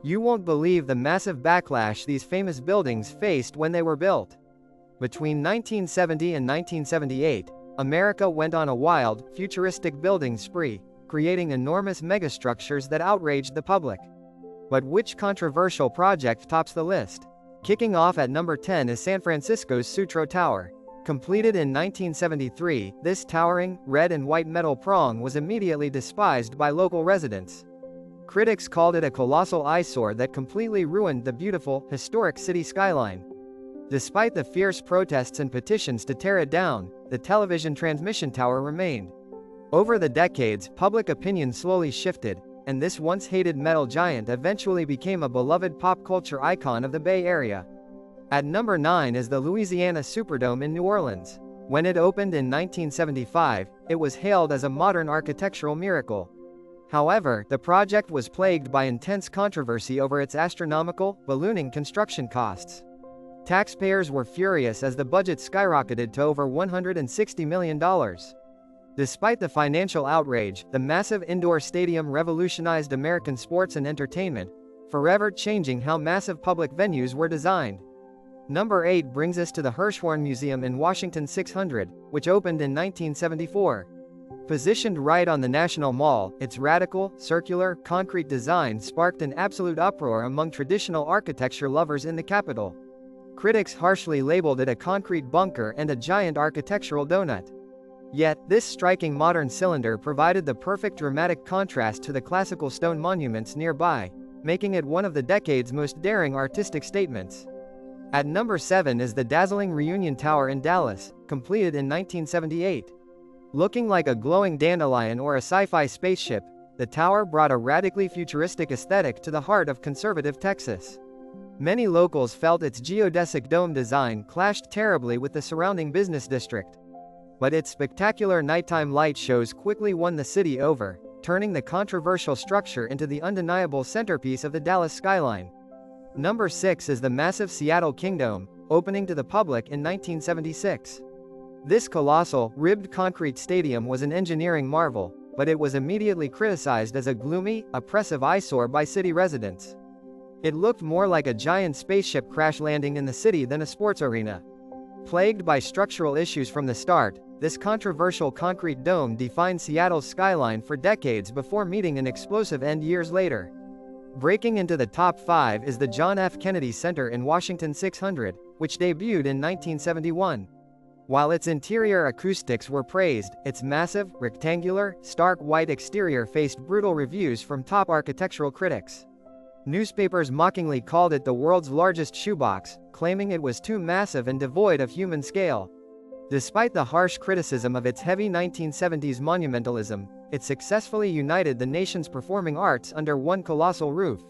You won't believe the massive backlash these famous buildings faced when they were built. Between 1970 and 1978, America went on a wild, futuristic building spree, creating enormous megastructures that outraged the public. But which controversial project tops the list? Kicking off at number 10 is San Francisco's Sears Tower. Completed in 1973, this towering, red and white metal prong was immediately despised by local residents. Critics called it a colossal eyesore that completely ruined the beautiful, historic city skyline. Despite the fierce protests and petitions to tear it down, the television transmission tower remained. Over the decades, public opinion slowly shifted, and this once-hated metal giant eventually became a beloved pop culture icon of the Bay Area. At number 9 is the Louisiana Superdome in New Orleans. When it opened in 1975, it was hailed as a modern architectural miracle. However, the project was plagued by intense controversy over its astronomical, ballooning construction costs. Taxpayers were furious as the budget skyrocketed to over $160 million. Despite the financial outrage, the massive indoor stadium revolutionized American sports and entertainment, forever changing how massive public venues were designed. Number 8 brings us to the Hirshhorn Museum in Washington 600, which opened in 1974. Positioned right on the National Mall, its radical, circular, concrete design sparked an absolute uproar among traditional architecture lovers in the capital. Critics harshly labeled it a concrete bunker and a giant architectural donut. Yet, this striking modern cylinder provided the perfect dramatic contrast to the classical stone monuments nearby, making it one of the decade's most daring artistic statements. At number 7 is the dazzling Reunion Tower in Dallas, completed in 1978. Looking like a glowing dandelion or a sci-fi spaceship, the tower brought a radically futuristic aesthetic to the heart of conservative Texas. Many locals felt its geodesic dome design clashed terribly with the surrounding business district. But its spectacular nighttime light shows quickly won the city over, turning the controversial structure into the undeniable centerpiece of the Dallas skyline. Number 6 is the massive Seattle Kingdome, opening to the public in 1976. This colossal, ribbed concrete stadium was an engineering marvel, but it was immediately criticized as a gloomy, oppressive eyesore by city residents. It looked more like a giant spaceship crash landing in the city than a sports arena. Plagued by structural issues from the start, this controversial concrete dome defined Seattle's skyline for decades before meeting an explosive end years later. Breaking into the top 5 is the John F. Kennedy Center in Washington 600, which debuted in 1971. While its interior acoustics were praised, its massive, rectangular, stark white exterior faced brutal reviews from top architectural critics. Newspapers mockingly called it the world's largest shoebox, claiming it was too massive and devoid of human scale. Despite the harsh criticism of its heavy 1970s monumentalism, it successfully united the nation's performing arts under one colossal roof.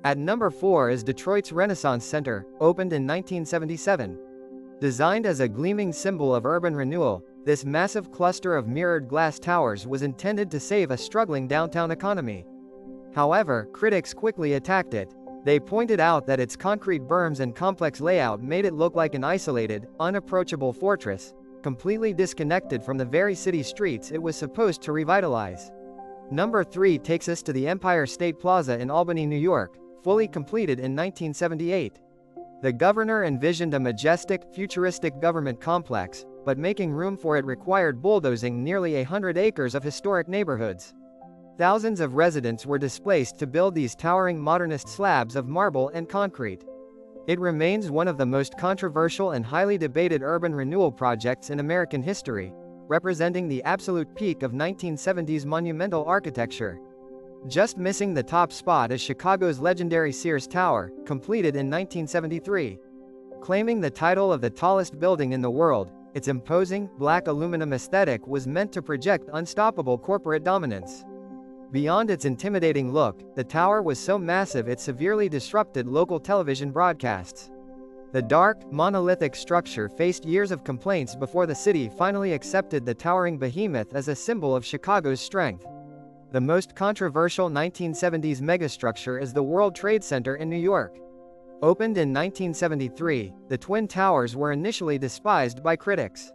At number 4 is Detroit's Renaissance Center, opened in 1977. Designed as a gleaming symbol of urban renewal, this massive cluster of mirrored glass towers was intended to save a struggling downtown economy. However, critics quickly attacked it. They pointed out that its concrete berms and complex layout made it look like an isolated, unapproachable fortress, completely disconnected from the very city streets it was supposed to revitalize. Number 3 takes us to the Empire State Plaza in Albany, New York, fully completed in 1978. The governor envisioned a majestic, futuristic government complex, but making room for it required bulldozing nearly 100 acres of historic neighborhoods. Thousands of residents were displaced to build these towering modernist slabs of marble and concrete. It remains one of the most controversial and highly debated urban renewal projects in American history, representing the absolute peak of 1970s monumental architecture. Just missing the top spot is Chicago's legendary Sears Tower, completed in 1973. Claiming the title of the tallest building in the world, its imposing, black aluminum aesthetic was meant to project unstoppable corporate dominance. Beyond its intimidating look, the tower was so massive it severely disrupted local television broadcasts. The dark, monolithic structure faced years of complaints before the city finally accepted the towering behemoth as a symbol of Chicago's strength. The most controversial 1970s megastructure is the World Trade Center in New York. Opened in 1973, the Twin Towers were initially despised by critics.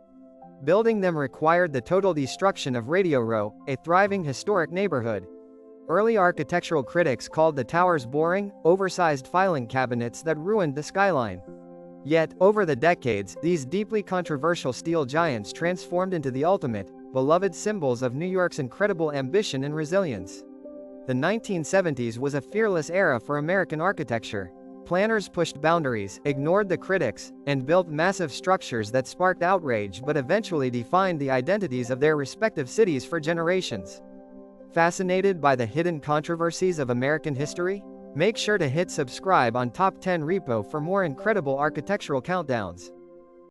Building them required the total destruction of Radio Row, a thriving historic neighborhood. Early architectural critics called the towers boring, oversized filing cabinets that ruined the skyline. Yet, over the decades, these deeply controversial steel giants transformed into the ultimate, beloved symbols of New York's incredible ambition and resilience. The 1970s was a fearless era for American architecture. Planners pushed boundaries, ignored the critics, and built massive structures that sparked outrage but eventually defined the identities of their respective cities for generations. Fascinated by the hidden controversies of American history? Make sure to hit subscribe on Top 10 Repo for more incredible architectural countdowns.